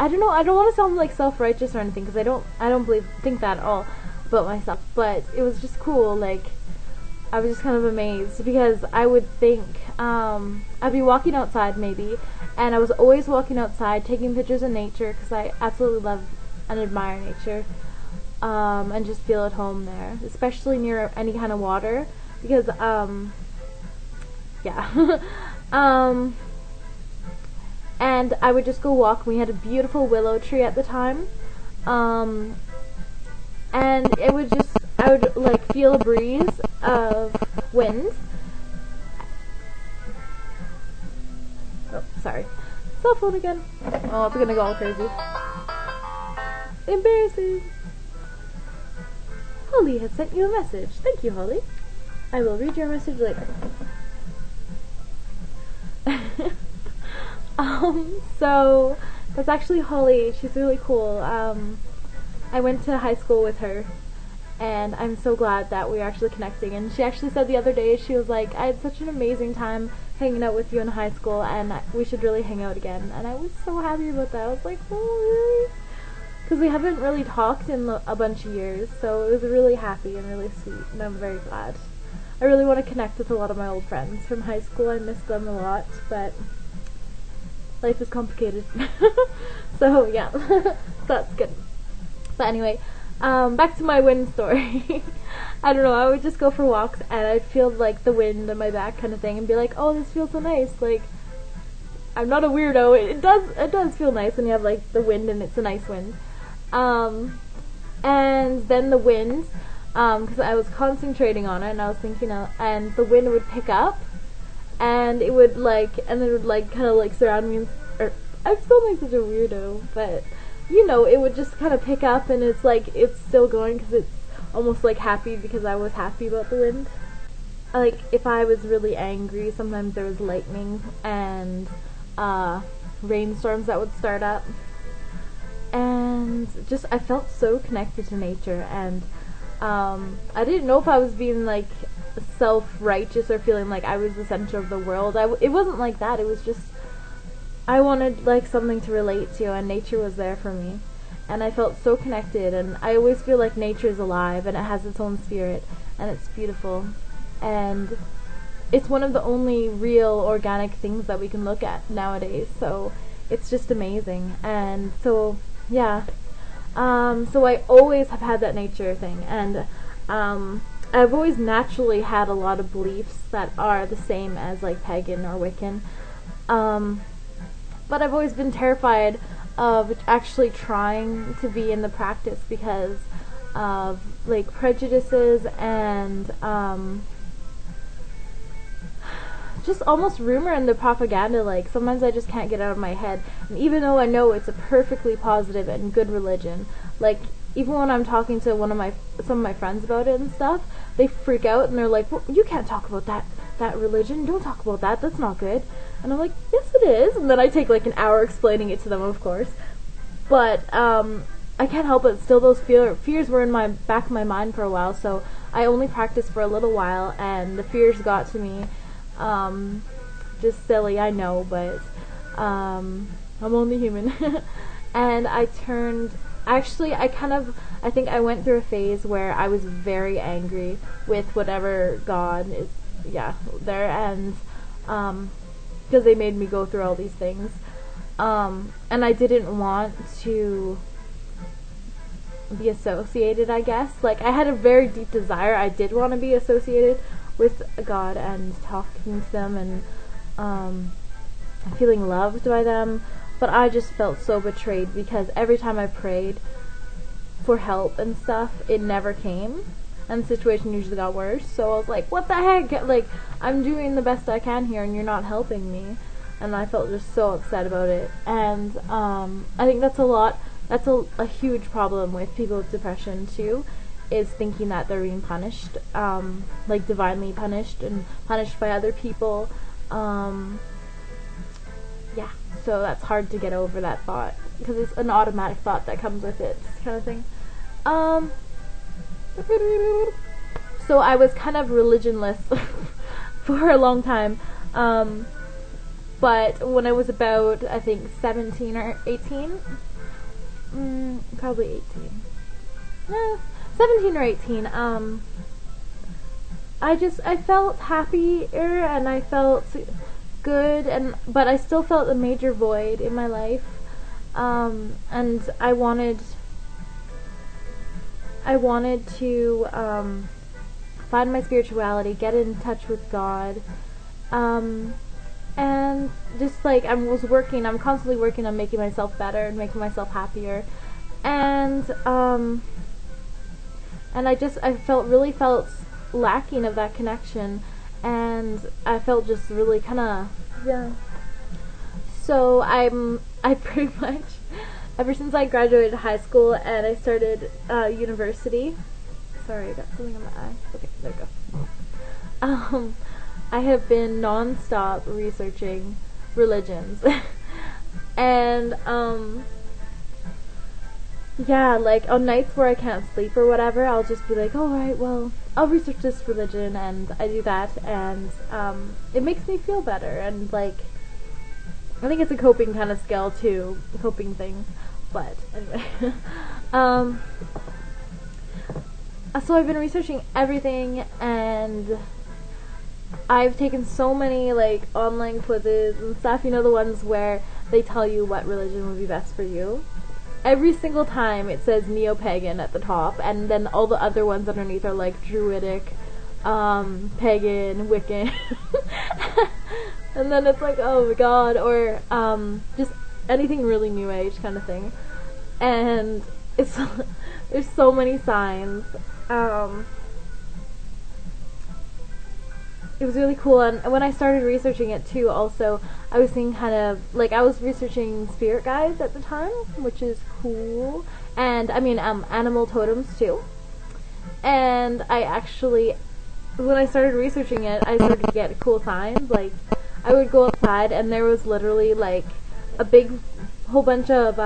I don't know, I don't want to sound like self-righteous or anything, because I don't think that at all about myself, but it was just cool. Like, I was just kind of amazed, because I would think, I'd be walking outside maybe, and I was always walking outside taking pictures of nature, because I absolutely love and admire nature, and just feel at home there, especially near any kind of water, because, yeah, and I would just go walk. We had a beautiful willow tree at the time, and it would just, I would like feel a breeze of wind. Oh, sorry. Cell phone again. Oh, it's gonna go all crazy. Embarrassing. Holly has sent you a message. Thank you, Holly. I will read your message later. So that's actually Holly. She's really cool. I went to high school with her, and I'm so glad that we're actually connecting. And she actually said the other day, she was like, I had such an amazing time hanging out with you in high school, and we should really hang out again. And I was so happy about that. I was like, oh, really? Because we haven't really talked in a bunch of years, so it was really happy and really sweet, and I'm very glad. I really want to connect with a lot of my old friends from high school. I miss them a lot, but life is complicated. So yeah, that's good. But anyway, back to my wind story. I don't know, I would just go for walks, and I'd feel like the wind on my back kind of thing, and be like, oh, this feels so nice. Like, I'm not a weirdo. It does feel nice when you have like the wind, and it's a nice wind. And then the wind, because I was concentrating on it, and I was thinking, and the wind would pick up, and it would like, and it would like kind of like surround me. I feel like such a weirdo, but you know, it would just kind of pick up, and it's like it's still going, because it's almost like happy because I was happy about the wind. Like, if I was really angry, sometimes there was lightning and rainstorms that would start up, and just I felt so connected to nature, and I didn't know if I was being like self-righteous or feeling like I was the center of the world. It wasn't like that. It was just I wanted like something to relate to, and nature was there for me, and I felt so connected. And I always feel like nature is alive, and it has its own spirit, and it's beautiful, and it's one of the only real organic things that we can look at nowadays, so it's just amazing. And so yeah, so I always have had that nature thing, and I've always naturally had a lot of beliefs that are the same as like pagan or Wiccan, but I've always been terrified of actually trying to be in the practice because of like prejudices and just almost rumor and the propaganda. Like, sometimes I just can't get out of my head, and even though I know it's a perfectly positive and good religion, like, even when I'm talking to some of my friends about it and stuff, they freak out and they're like, well, you can't talk about that religion, don't talk about that, that's not good. And I'm like, yes it is, and then I take like an hour explaining it to them, of course, but I can't help it, still those fears were in my back of my mind for a while, so I only practiced for a little while, and the fears got to me. Just silly, I know, but I'm only human. And I think I went through a phase where I was very angry with whatever God is, there, and because they made me go through all these things, and I didn't want to be associated, I guess. Like, I had a very deep desire, I did want to be associated with God and talking to them and feeling loved by them, but I just felt so betrayed because every time I prayed for help and stuff, it never came, and the situation usually got worse. So I was like, what the heck, like, I'm doing the best I can here and you're not helping me, and I felt just so upset about it. And I think that's a huge problem with people with depression too, is thinking that they're being punished, like divinely punished and punished by other people. So that's hard to get over that thought, because it's an automatic thought that comes with it, kind of thing. So I was kind of religionless for a long time, But when I was about, I think, 17 or 18, probably 18, 17 or 18, I felt happier and I felt good, but I still felt a major void in my life, and I wanted to find my spirituality, get in touch with God, and just like I'm constantly working on making myself better and making myself happier, and I really felt lacking of that connection, and I felt just really kind of, yeah. So I pretty much, ever since I graduated high school and I started university, sorry, I got something in my eye. Okay, there we go. I have been non-stop researching religions. And yeah, like on nights where I can't sleep or whatever, I'll just be like, alright, well, I'll research this religion, and I do that, and it makes me feel better, and like, I think it's a coping kind of skill too, coping thing, but anyway. So I've been researching everything, and I've taken so many like online quizzes and stuff, you know, the ones where they tell you what religion would be best for you. Every single time it says neo-pagan at the top, and then all the other ones underneath are like druidic, pagan, Wiccan, and then it's like, oh my god, or just anything really new age kind of thing. And it's there's so many signs. It was really cool, and when I started researching it too, also, I was seeing kind of, like, I was researching spirit guides at the time, which is cool, and, I mean, animal totems too, and I actually, when I started researching it, I started to get cool signs. Like, I would go outside, and there was literally, like, a big whole bunch of,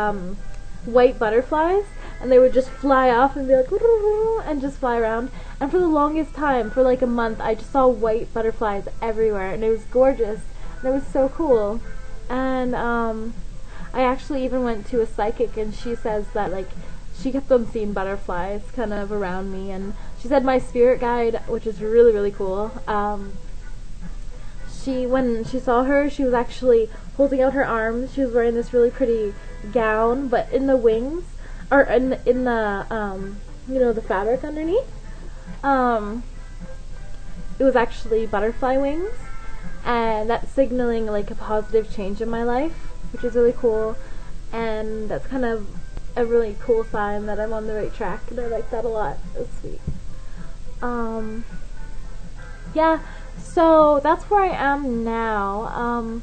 white butterflies, and they would just fly off and be like, and just fly around. And for the longest time, for like a month, I just saw white butterflies everywhere, and it was gorgeous, and it was so cool. And I actually even went to a psychic, and she says that like she kept on seeing butterflies kind of around me, and she said my spirit guide, which is really, really cool, when she saw her, she was actually holding out her arms. She was wearing this really pretty gown, but in the wings, or in the you know, the fabric underneath, it was actually butterfly wings, and that's signaling like a positive change in my life, which is really cool, and that's kind of a really cool sign that I'm on the right track, and I like that a lot. It's sweet. Yeah, so that's where I am now.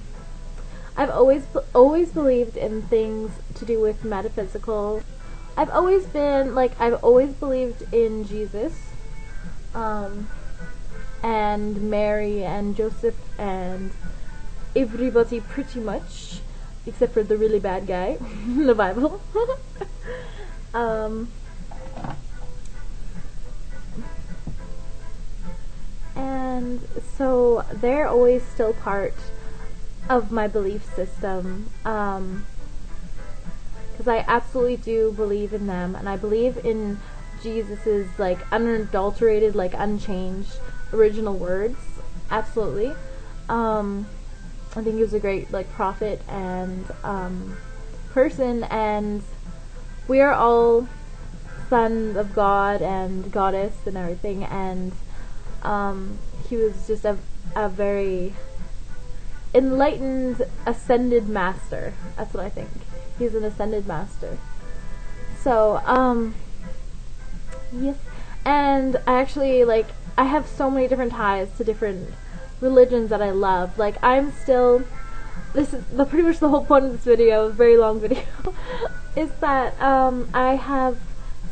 I've always believed in things to do with metaphysical. I've always believed in Jesus, and Mary and Joseph and everybody pretty much, except for the really bad guy in the Bible. And so they're always still part of my belief system, because I absolutely do believe in them, and I believe in Jesus's like unadulterated, like unchanged original words. Absolutely. I think he was a great like prophet and person, and we are all sons of God and goddess and everything, and he was just a very enlightened, ascended master. That's what I think. He's an ascended master. So, yes. And I actually, like, I have so many different ties to different religions that I love. Like, this is pretty much the whole point of this video, a very long video, is that, I have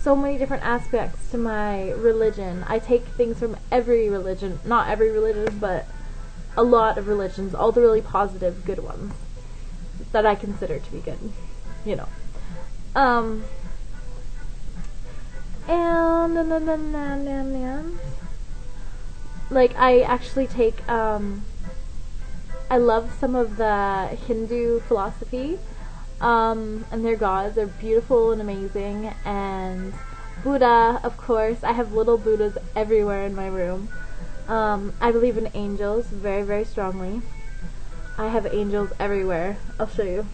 so many different aspects to my religion. I take things from every religion, not every religion, but a lot of religions, all the really positive, good ones that I consider to be good, you know. And like I actually take I love some of the Hindu philosophy, and their gods are beautiful and amazing, and Buddha, of course. I have little Buddhas everywhere in my room. I believe in angels very, very strongly. I have angels everywhere. I'll show you.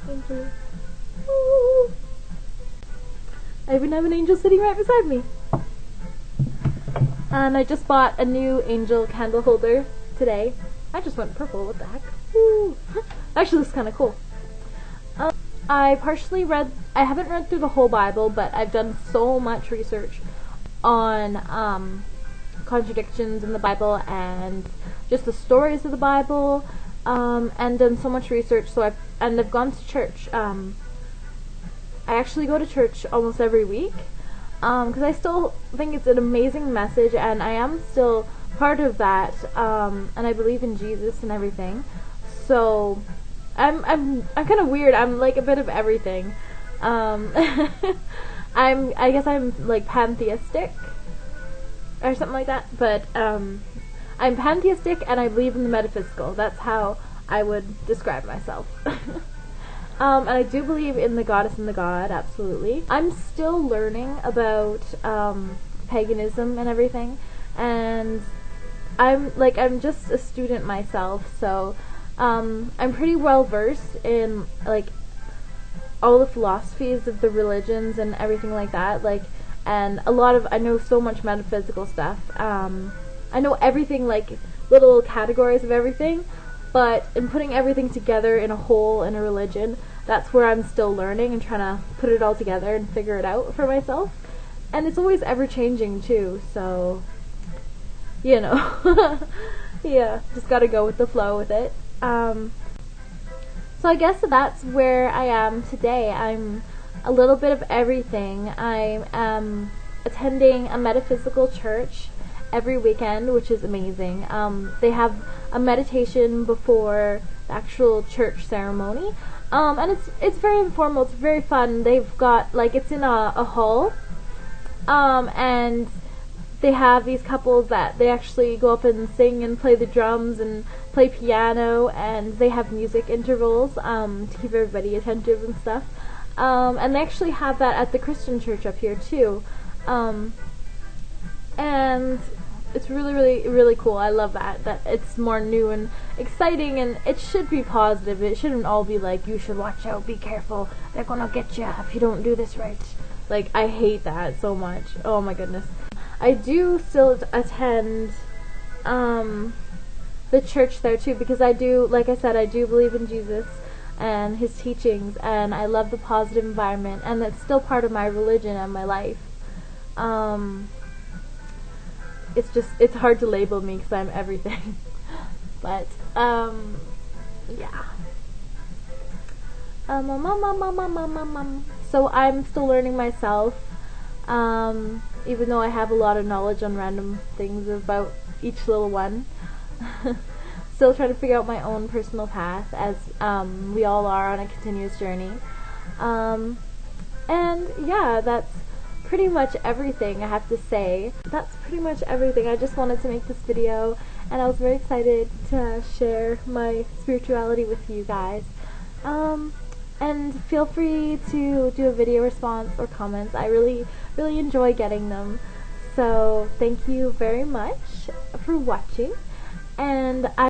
Angels. Woo. I even have an angel sitting right beside me. And I just bought a new angel candle holder today. I just went purple, what the heck? Woo. Actually looks kind of cool. I haven't read through the whole Bible, but I've done so much research on contradictions in the Bible and just the stories of the Bible, and done so much research. So I've gone to church. I actually go to church almost every week, because I still think it's an amazing message, and I am still part of that, and I believe in Jesus and everything. So I'm kind of weird. I'm like a bit of everything. I guess I'm like pantheistic or something like that. But I'm pantheistic, and I believe in the metaphysical. That's how I would describe myself. And I do believe in the goddess and the god, absolutely. I'm still learning about paganism and everything, and I'm just a student myself, so I'm pretty well versed in like all the philosophies of the religions and everything like that, and I know so much metaphysical stuff. I know everything, like little categories of everything, but in putting everything together in a whole in a religion, that's where I'm still learning and trying to put it all together and figure it out for myself. And it's always ever changing too, so you know. Yeah, just gotta go with the flow with it. So I guess that's where I am today. I'm a little bit of everything. I am attending a metaphysical church every weekend, which is amazing. They have a meditation before the actual church ceremony, and it's very informal. It's very fun. They've got it's in a hall, and they have these couples that they actually go up and sing and play the drums and play piano, and they have music intervals to keep everybody attentive and stuff. And they actually have that at the Christian church up here too. And it's really, really, really cool. I love that it's more new and exciting, and it should be positive. It shouldn't all be like, you should watch out, be careful, they're gonna get you if you don't do this right. I hate that so much. Oh my goodness. I do still attend the church there too, because I do, like I said, I do believe in Jesus and his teachings, and I love the positive environment, and that's still part of my religion and my life. It's hard to label me because I'm everything. But yeah. So I'm still learning myself, even though I have a lot of knowledge on random things about each little one. Still trying to figure out my own personal path, as we all are on a continuous journey. And yeah, that's pretty much everything I have to say. That's pretty much everything. I just wanted to make this video, and I was very excited to share my spirituality with you guys. And feel free to do a video response or comments. I really, really enjoy getting them. So thank you very much for watching, and